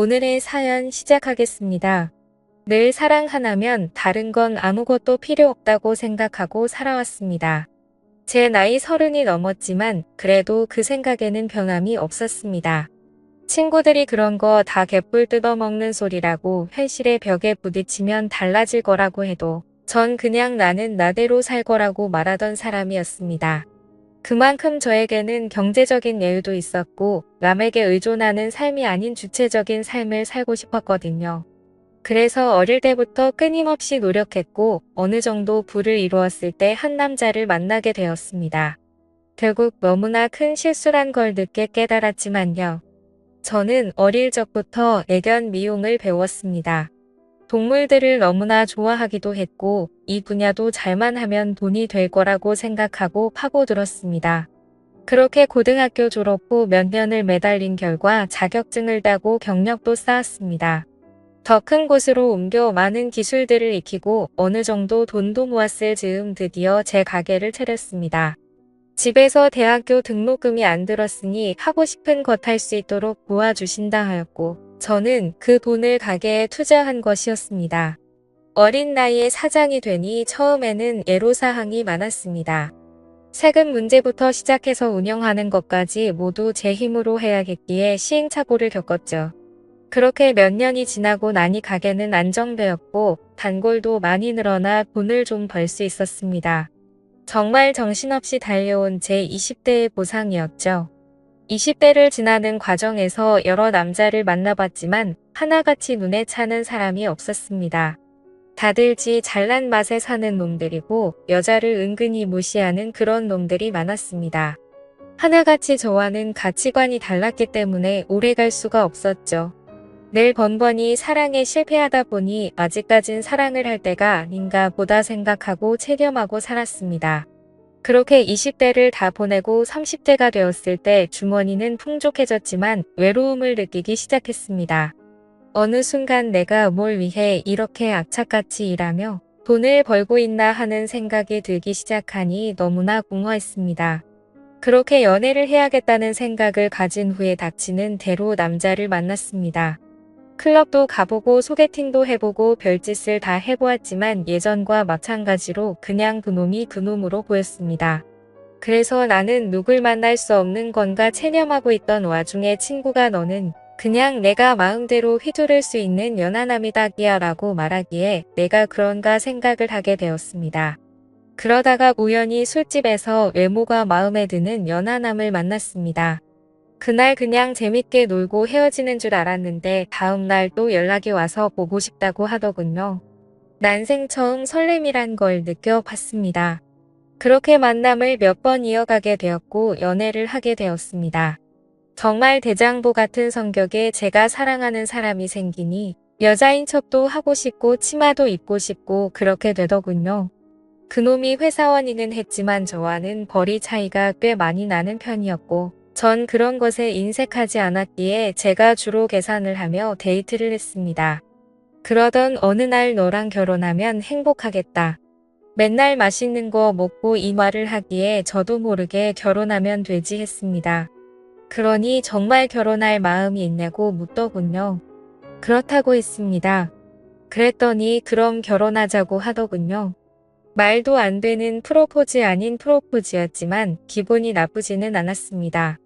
오늘의 사연 시작하겠습니다. 늘 사랑 하나면 다른 건 아무것도 필요 없다고 생각하고 살아왔습니다. 제 나이 30이 넘었지만 그래도 그 생각에는 변함이 없었습니다. 친구들이 그런 거 다 개뿔 뜯어먹는 소리라고 현실의 벽에 부딪히면 달라질 거라고 해도 전 그냥 나는 나대로 살 거라고 말하던 사람이었습니다. 그만큼 저에게는 경제적인 여유도 있었고 남에게 의존하는 삶이 아닌 주체적인 삶을 살고 싶었거든요. 그래서 어릴 때부터 끊임없이 노력했고 어느 정도 부를 이루었을 때 한 남자를 만나게 되었습니다. 결국 너무나 큰 실수란 걸 늦게 깨달았지만요. 저는 어릴 적부터 애견 미용을 배웠습니다. 동물들을 너무나 좋아하기도 했고 이 분야도 잘만 하면 돈이 될 거라고 생각하고 파고들었습니다. 그렇게 고등학교 졸업 후 몇 년을 매달린 결과 자격증을 따고 경력도 쌓았습니다. 더 큰 곳으로 옮겨 많은 기술들을 익히고 어느 정도 돈도 모았을 즈음 드디어 제 가게를 차렸습니다. 집에서 대학교 등록금이 안 들었으니 하고 싶은 것 할 수 있도록 도와주신다 하였고 저는 그 돈을 가게에 투자한 것이었습니다. 어린 나이에 사장이 되니 처음에는 애로사항이 많았습니다. 세금 문제부터 시작해서 운영하는 것까지 모두 제 힘으로 해야겠기에 시행착오를 겪었죠. 그렇게 몇 년이 지나고 나니 가게는 안정되었고 단골도 많이 늘어나 돈을 좀 벌 수 있었습니다. 정말 정신없이 달려온 제 20대의 보상이었죠. 20대를 지나는 과정에서 여러 남자를 만나봤지만 하나같이 눈에 차는 사람이 없었습니다. 다들 지 잘난 맛에 사는 놈들이고 여자를 은근히 무시하는 그런 놈들이 많았습니다. 하나같이 저와는 가치관이 달랐기 때문에 오래 갈 수가 없었죠. 늘 번번이 사랑에 실패하다 보니 아직까진 사랑을 할 때가 아닌가 보다 생각하고 체념하고 살았습니다. 그렇게 20대를 다 보내고 30대가 되었을 때 주머니는 풍족해졌지만 외로움을 느끼기 시작했습니다. 어느 순간 내가 뭘 위해 이렇게 악착같이 일하며 돈을 벌고 있나 하는 생각이 들기 시작하니 너무나 공허했습니다. 그렇게 연애를 해야겠다는 생각을 가진 후에 닥치는 대로 남자를 만났습니다. 클럽도 가보고 소개팅도 해보고 별짓을 다 해보았지만 예전과 마찬가지로 그냥 그놈이 그놈으로 보였습니다. 그래서 나는 누굴 만날 수 없는 건가 체념하고 있던 와중에 친구가 너는 그냥 내가 마음대로 휘두를 수 있는 연하남이다 끼야 라고 말하기에 내가 그런가 생각을 하게 되었습니다. 그러다가 우연히 술집에서 외모가 마음에 드는 연하남을 만났습니다. 그날 그냥 재밌게 놀고 헤어지는 줄 알았는데 다음날 또 연락이 와서 보고 싶다고 하더군요. 난생 처음 설렘이란 걸 느껴봤습니다. 그렇게 만남을 몇 번 이어가게 되었고 연애를 하게 되었습니다. 정말 대장보 같은 성격에 제가 사랑하는 사람이 생기니 여자인 척도 하고 싶고 치마도 입고 싶고 그렇게 되더군요. 그놈이 회사원이긴 했지만 저와는 벌이 차이가 꽤 많이 나는 편이었고 전 그런 것에 인색하지 않았기에 제가 주로 계산을 하며 데이트를 했습니다. 그러던 어느 날 너랑 결혼하면 행복하겠다. 맨날 맛있는 거 먹고 이 말을 하기에 저도 모르게 결혼하면 되지 했습니다. 그러니 정말 결혼할 마음이 있냐고 묻더군요. 그렇다고 했습니다. 그랬더니 그럼 결혼하자고 하더군요. 말도 안 되는 프로포즈 아닌 프로포즈였지만 기분이 나쁘지는 않았습니다.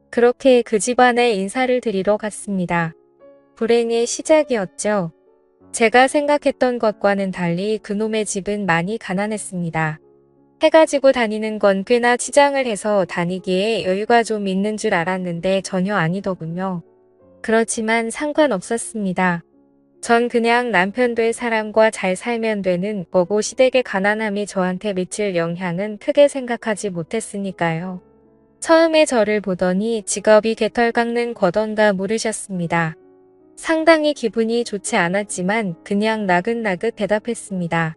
그렇게 그 집안에 인사를 드리러 갔습니다. 불행의 시작이었죠. 제가 생각했던 것과는 달리 그놈의 집은 많이 가난했습니다. 해가지고 다니는 건 꽤나 치장을 해서 다니기에 여유가 좀 있는 줄 알았는데 전혀 아니더군요. 그렇지만 상관없었습니다. 전 그냥 남편 될 사람과 잘 살면 되는 거고 시댁의 가난함이 저한테 미칠 영향은 크게 생각하지 못했으니까요. 처음에 저를 보더니 직업이 개털 깎는 거던가 물으셨습니다. 상당히 기분이 좋지 않았지만 그냥 나긋나긋 대답했습니다.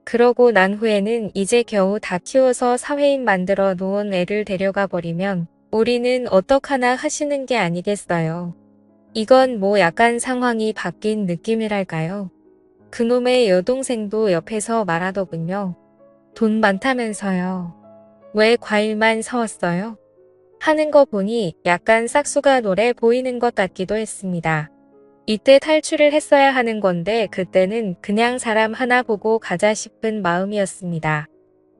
그러고 난 후에는 이제 겨우 다 키워서 사회인 만들어 놓은 애를 데려가 버리면 우리는 어떡하나 하시는 게 아니겠어요. 이건 뭐 약간 상황이 바뀐 느낌이랄까요. 그놈의 여동생도 옆에서 말하더군요. 돈 많다면서요. 왜 과일만 사왔어요? 하는 거 보니 약간 싹수가 노래 보이는 것 같기도 했습니다. 이때 탈출을 했어야 하는 건데 그때는 그냥 사람 하나 보고 가자 싶은 마음이었습니다.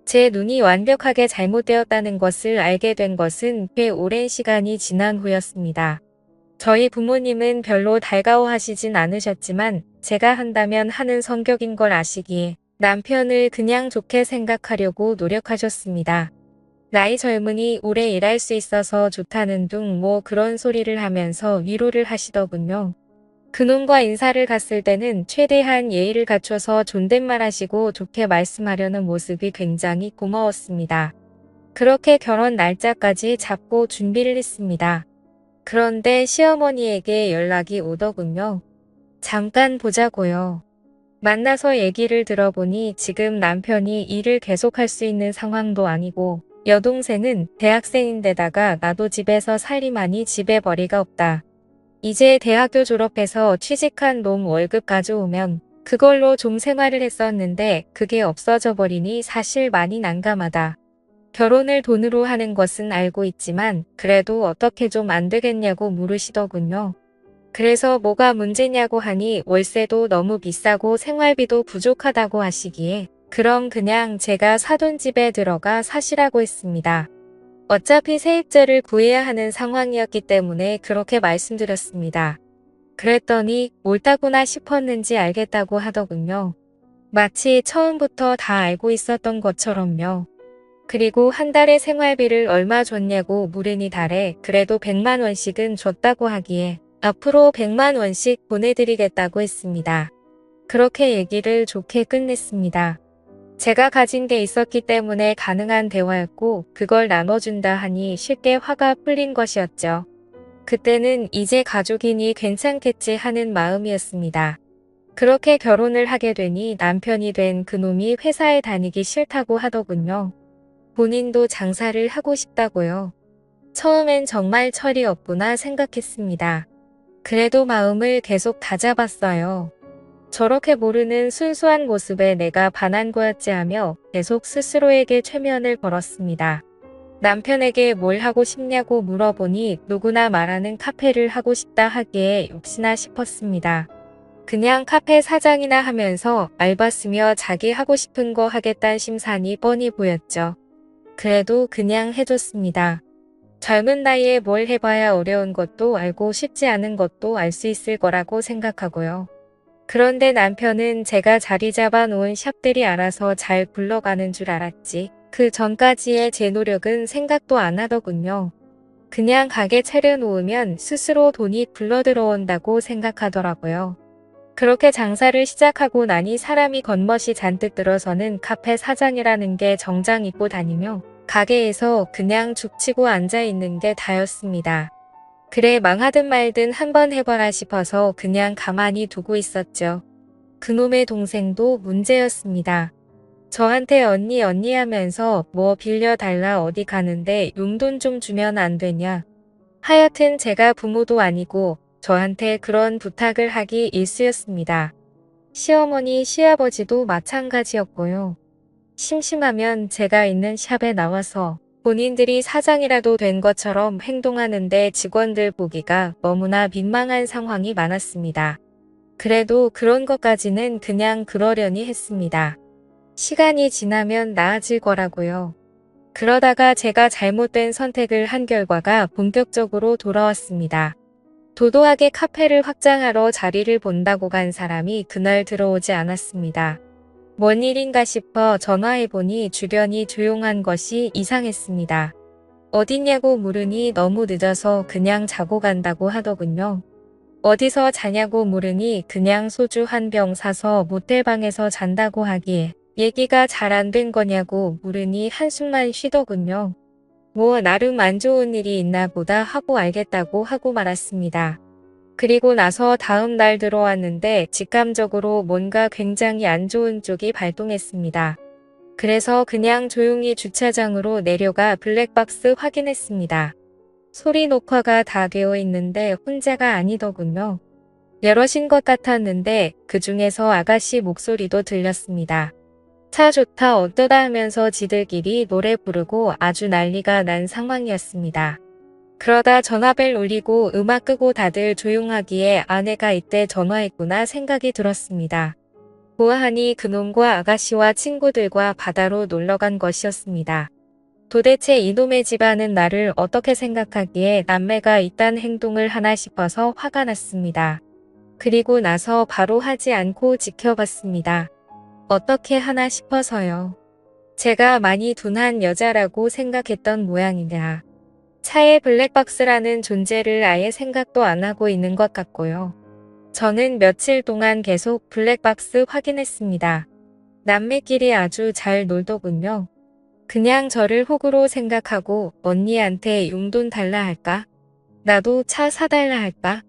제 눈이 완벽하게 잘못되었다는 것을 알게 된 것은 꽤 오랜 시간이 지난 후였습니다. 저희 부모님은 별로 달가워하시진 않으셨지만 제가 한다면 하는 성격인 걸 아시기에 남편을 그냥 좋게 생각하려고 노력하셨습니다. 나이 젊으니 오래 일할 수 있어서 좋다는 둥 뭐 그런 소리를 하면서 위로를 하시더군요. 그놈과 인사를 갔을 때는 최대한 예의를 갖춰서 존댓말하시고 좋게 말씀하려는 모습이 굉장히 고마웠습니다. 그렇게 결혼 날짜까지 잡고 준비를 했습니다. 그런데 시어머니에게 연락이 오더군요. 잠깐 보자고요. 만나서 얘기를 들어보니 지금 남편이 일을 계속할 수 있는 상황도 아니고 여동생은 대학생인데다가 나도 집에서 살림하니 집에 벌이가 없다. 이제 대학교 졸업해서 취직한 놈 월급 가져오면 그걸로 좀 생활을 했었는데 그게 없어져 버리니 사실 많이 난감하다. 결혼을 돈으로 하는 것은 알고 있지만 그래도 어떻게 좀 안 되겠냐고 물으시더군요. 그래서 뭐가 문제냐고 하니 월세도 너무 비싸고 생활비도 부족하다고 하시기에 그럼 그냥 제가 사돈 집에 들어가 사시라고 했습니다. 어차피 세입자를 구해야 하는 상황이었기 때문에 그렇게 말씀드렸습니다. 그랬더니 옳다구나 싶었는지 알겠다고 하더군요. 마치 처음부터 다 알고 있었던 것처럼요. 그리고 한 달에 생활비를 얼마 줬냐고 물으니 달에 그래도 100만 원씩은 줬다고 하기에 앞으로 100만 원씩 보내드리겠다고 했습니다. 그렇게 얘기를 좋게 끝냈습니다. 제가 가진 게 있었기 때문에 가능한 대화였고 그걸 나눠준다 하니 쉽게 화가 풀린 것이었죠. 그때는 이제 가족이니 괜찮겠지 하는 마음이었습니다. 그렇게 결혼을 하게 되니 남편이 된 그놈이 회사에 다니기 싫다고 하더군요. 본인도 장사를 하고 싶다고요. 처음엔 정말 철이 없구나 생각했습니다. 그래도 마음을 계속 다잡았어요. 저렇게 모르는 순수한 모습에 내가 반한 거였지 하며 계속 스스로에게 최면을 걸었습니다. 남편에게 뭘 하고 싶냐고 물어보니 누구나 말하는 카페를 하고 싶다 하기에 역시나 싶었습니다. 그냥 카페 사장이나 하면서 알바 쓰며 자기 하고 싶은 거 하겠다는 심산이 뻔히 보였죠. 그래도 그냥 해줬습니다. 젊은 나이에 뭘 해봐야 어려운 것도 알고 쉽지 않은 것도 알 수 있을 거라고 생각하고요. 그런데 남편은 제가 자리 잡아 놓은 샵들이 알아서 잘 굴러가는 줄 알았지. 그 전까지의 제 노력은 생각도 안 하더군요. 그냥 가게 차려놓으면 스스로 돈이 굴러들어온다고 생각하더라고요. 그렇게 장사를 시작하고 나니 사람이 겉멋이 잔뜩 들어서는 카페 사장이라는 게 정장 입고 다니며 가게에서 그냥 죽치고 앉아있는 게 다였습니다. 그래 망하든 말든 한번 해봐라 싶어서 그냥 가만히 두고 있었죠. 그놈의 동생도 문제였습니다. 저한테 언니 하면서 뭐 빌려달라 어디 가는데 용돈 좀 주면 안 되냐. 하여튼 제가 부모도 아니고 저한테 그런 부탁을 하기 일쑤였습니다. 시어머니, 시아버지도 마찬가지였고요. 심심하면 제가 있는 샵에 나와서 본인들이 사장이라도 된 것처럼 행동하는데 직원들 보기가 너무나 민망한 상황이 많았습니다. 그래도 그런 것까지는 그냥 그러려니 했습니다. 시간이 지나면 나아질 거라고요. 그러다가 제가 잘못된 선택을 한 결과가 본격적으로 돌아왔습니다. 도도하게 카페를 확장하러 자리를 본다고 간 사람이 그날 들어오지 않았습니다. 뭔 일인가 싶어 전화해보니 주변이 조용한 것이 이상했습니다. 어딨냐고 물으니 너무 늦어서 그냥 자고 간다고 하더군요. 어디서 자냐고 물으니 그냥 소주 한 병 사서 모텔방에서 잔다고 하기에 얘기가 잘 안 된 거냐고 물으니 한숨만 쉬더군요. 뭐 나름 안 좋은 일이 있나 보다 하고 알겠다고 하고 말았습니다. 그리고 나서 다음 날 들어왔는데 직감적으로 뭔가 굉장히 안 좋은 쪽이 발동했습니다. 그래서 그냥 조용히 주차장으로 내려가 블랙박스 확인했습니다. 소리 녹화가 다 되어 있는데 혼자가 아니더군요. 여럿인 것 같았는데 그 중에서 아가씨 목소리도 들렸습니다. 차 좋다 어떠다 하면서 지들끼리 노래 부르고 아주 난리가 난 상황이었습니다. 그러다 전화벨 울리고 음악 끄고 다들 조용하기에 아내가 이때 전화했구나 생각이 들었습니다. 보아하니 그놈과 아가씨와 친구들과 바다로 놀러간 것이었습니다. 도대체 이놈의 집안은 나를 어떻게 생각하기에 남매가 이딴 행동을 하나 싶어서 화가 났습니다. 그리고 나서 바로 하지 않고 지켜봤습니다. 어떻게 하나 싶어서요. 제가 많이 둔한 여자라고 생각했던 모양이냐. 차에 블랙박스라는 존재를 아예 생각도 안 하고 있는 것 같고요. 저는 며칠 동안 계속 블랙박스 확인했습니다. 남매끼리 아주 잘 놀더군요. 그냥 저를 호구로 생각하고 언니한테 용돈 달라 할까? 나도 차 사달라 할까?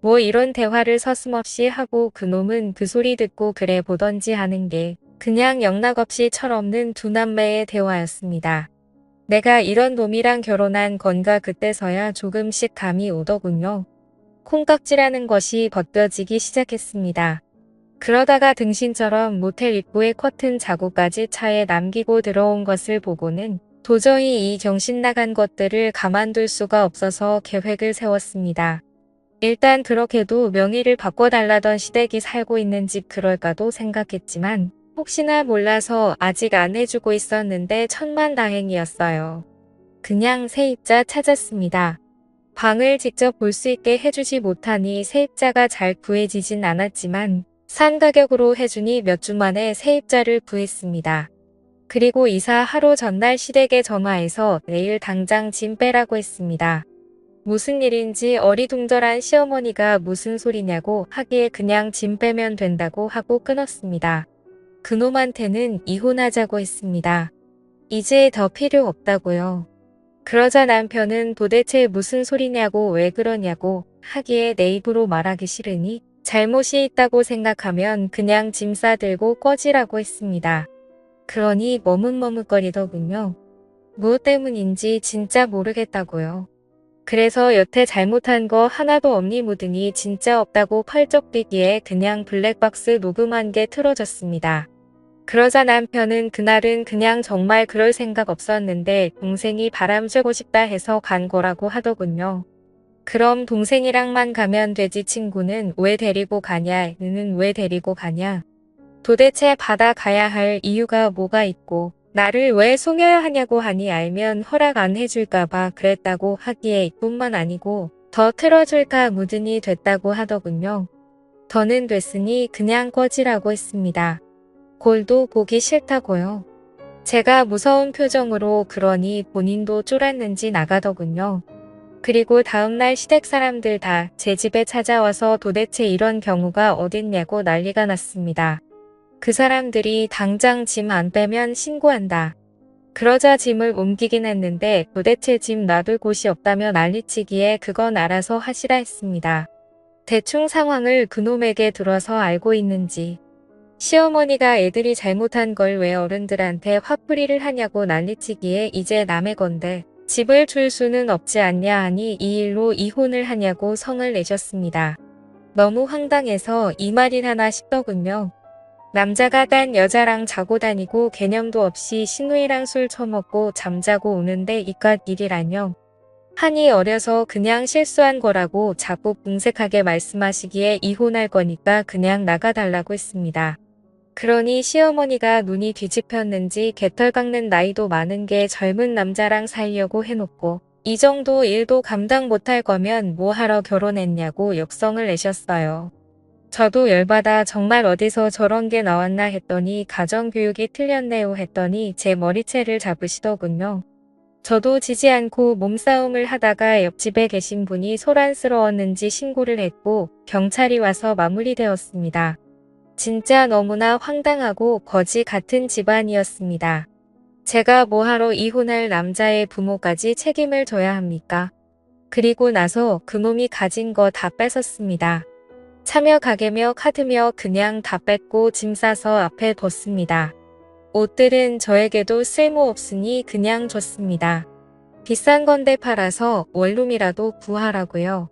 뭐 이런 대화를 서슴없이 하고 그놈은 그 소리 듣고 그래 보던지 하는 게 그냥 영락없이 철없는 두 남매의 대화였습니다. 내가 이런 놈이랑 결혼한 건가 그때서야 조금씩 감이 오더군요. 콩깍지라는 것이 벗겨지기 시작했습니다. 그러다가 등신처럼 모텔 입구에 커튼 자국까지 차에 남기고 들어온 것을 보고는 도저히 이 정신 나간 것들을 가만둘 수가 없어서 계획을 세웠습니다. 일단 그렇게도 명의를 바꿔달라던 시댁이 살고 있는 집 그럴까도 생각했지만 혹시나 몰라서 아직 안 해주고 있었는데 천만다행이었어요. 그냥 세입자 찾았습니다. 방을 직접 볼 수 있게 해주지 못하니 세입자가 잘 구해지진 않았지만 산 가격으로 해주니 몇 주 만에 세입자를 구했습니다. 그리고 이사 하루 전날 시댁에 전화해서 내일 당장 짐 빼라고 했습니다. 무슨 일인지 어리둥절한 시어머니가 무슨 소리냐고 하기에 그냥 짐 빼면 된다고 하고 끊었습니다. 그놈한테는 이혼하자고 했습니다. 이제 더 필요 없다고요. 그러자 남편은 도대체 무슨 소리냐고 왜 그러냐고 하기에 내 입으로 말하기 싫으니 잘못이 있다고 생각하면 그냥 짐 싸들고 꺼지라고 했습니다. 그러니 머뭇머뭇거리더군요. 무엇 때문인지 진짜 모르겠다고요. 그래서 여태 잘못한 거 하나도 없니 묻으니 진짜 없다고 펄쩍 뛰기에 그냥 블랙박스 녹음한 게 틀어졌습니다. 그러자 남편은 그날은 그냥 정말 그럴 생각 없었는데 동생이 바람 쐬고 싶다 해서 간 거라고 하더군요. 그럼 동생이랑만 가면 되지 친구는 왜 데리고 가냐, 너는 왜 데리고 가냐. 도대체 바다 가야 할 이유가 뭐가 있고 나를 왜 속여야 하냐고 하니 알면 허락 안 해줄까봐 그랬다고 하기에 이뿐만 아니고 더 틀어줄까 묻으니 됐다고 하더군요. 더는 됐으니 그냥 꺼지라고 했습니다. 골도 보기 싫다고요. 제가 무서운 표정으로 그러니 본인도 쫄았는지 나가더군요. 그리고 다음날 시댁 사람들 다 제 집에 찾아와서 도대체 이런 경우가 어딨냐고 난리가 났습니다. 그 사람들이 당장 짐 안 빼면 신고한다. 그러자 짐을 옮기긴 했는데 도대체 짐 놔둘 곳이 없다며 난리치기에 그건 알아서 하시라 했습니다. 대충 상황을 그놈에게 들어서 알고 있는지. 시어머니가 애들이 잘못한 걸 왜 어른들한테 화풀이를 하냐고 난리치기에 이제 남의 건데 집을 줄 수는 없지 않냐 하니 이 일로 이혼을 하냐고 성을 내셨습니다. 너무 황당해서 이 말이 하나 싶더군요. 남자가 딴 여자랑 자고 다니고 개념도 없이 시누이랑 술 처먹고 잠자고 오는데 이깟 일이라뇨. 하니 어려서 그냥 실수한 거라고 자꾸 궁색하게 말씀하시기에 이혼할 거니까 그냥 나가달라고 했습니다. 그러니 시어머니가 눈이 뒤집혔는지 개털 깎는 나이도 많은 게 젊은 남자랑 살려고 해놓고 이 정도 일도 감당 못할 거면 뭐하러 결혼했냐고 역성을 내셨어요. 저도 열받아 정말 어디서 저런 게 나왔나 했더니 가정교육이 틀렸네요 했더니 제 머리채를 잡으시더군요. 저도 지지 않고 몸싸움을 하다가 옆집에 계신 분이 소란스러웠는지 신고를 했고 경찰이 와서 마무리되었습니다. 진짜 너무나 황당하고 거지 같은 집안이었습니다. 제가 뭐하러 이혼할 남자의 부모까지 책임을 져야 합니까? 그리고 나서 그놈이 가진 거 다 뺏었습니다. 차며 가게며 카드며 그냥 다 뺏고 짐 싸서 앞에 뒀습니다. 옷들은 저에게도 쓸모없으니 그냥 줬습니다. 비싼 건데 팔아서 원룸이라도 구하라고요.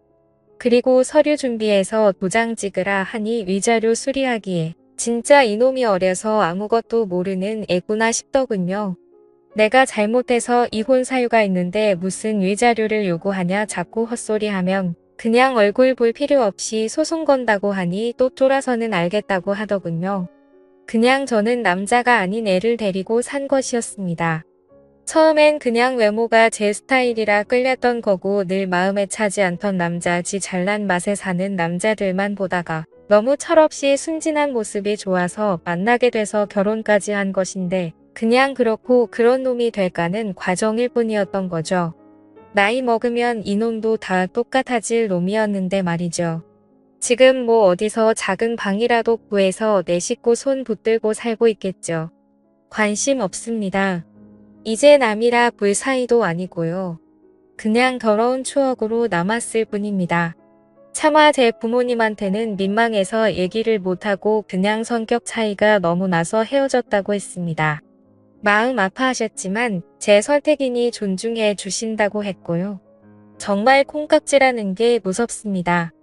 그리고 서류 준비해서 도장 찍으라 하니 위자료 수리하기에 진짜 이놈이 어려서 아무것도 모르는 애구나 싶더군요. 내가 잘못해서 이혼 사유가 있는데 무슨 위자료를 요구하냐 자꾸 헛소리하면 그냥 얼굴 볼 필요 없이 소송 건다고 하니 또 쫄아서는 알겠다고 하더군요. 그냥 저는 남자가 아닌 애를 데리고 산 것이었습니다. 처음엔 그냥 외모가 제 스타일이라 끌렸던 거고 늘 마음에 차지 않던 남자지 잘난 맛에 사는 남자들만 보다가 너무 철없이 순진한 모습이 좋아서 만나게 돼서 결혼까지 한 것인데 그냥 그렇고 그런 놈이 될까는 과정일 뿐이었던 거죠. 나이 먹으면 이놈도 다 똑같아질 놈이었는데 말이죠. 지금 뭐 어디서 작은 방이라도 구해서 내 식구 손 붙들고 살고 있겠죠. 관심 없습니다. 이제 남이라 볼 사이도 아니고요. 그냥 더러운 추억으로 남았을 뿐입니다. 차마 제 부모님한테는 민망해서 얘기를 못하고 그냥 성격 차이가 너무 나서 헤어졌다고 했습니다. 마음 아파하셨지만 제 선택이니 존중해 주신다고 했고요. 정말 콩깍지라는 게 무섭습니다.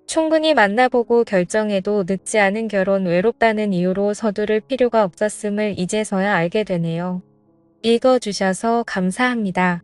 충분히 만나보고 결정해도 늦지 않은 결혼 외롭다는 이유로 서두를 필요가 없었음을 이제서야 알게 되네요. 읽어주셔서 감사합니다.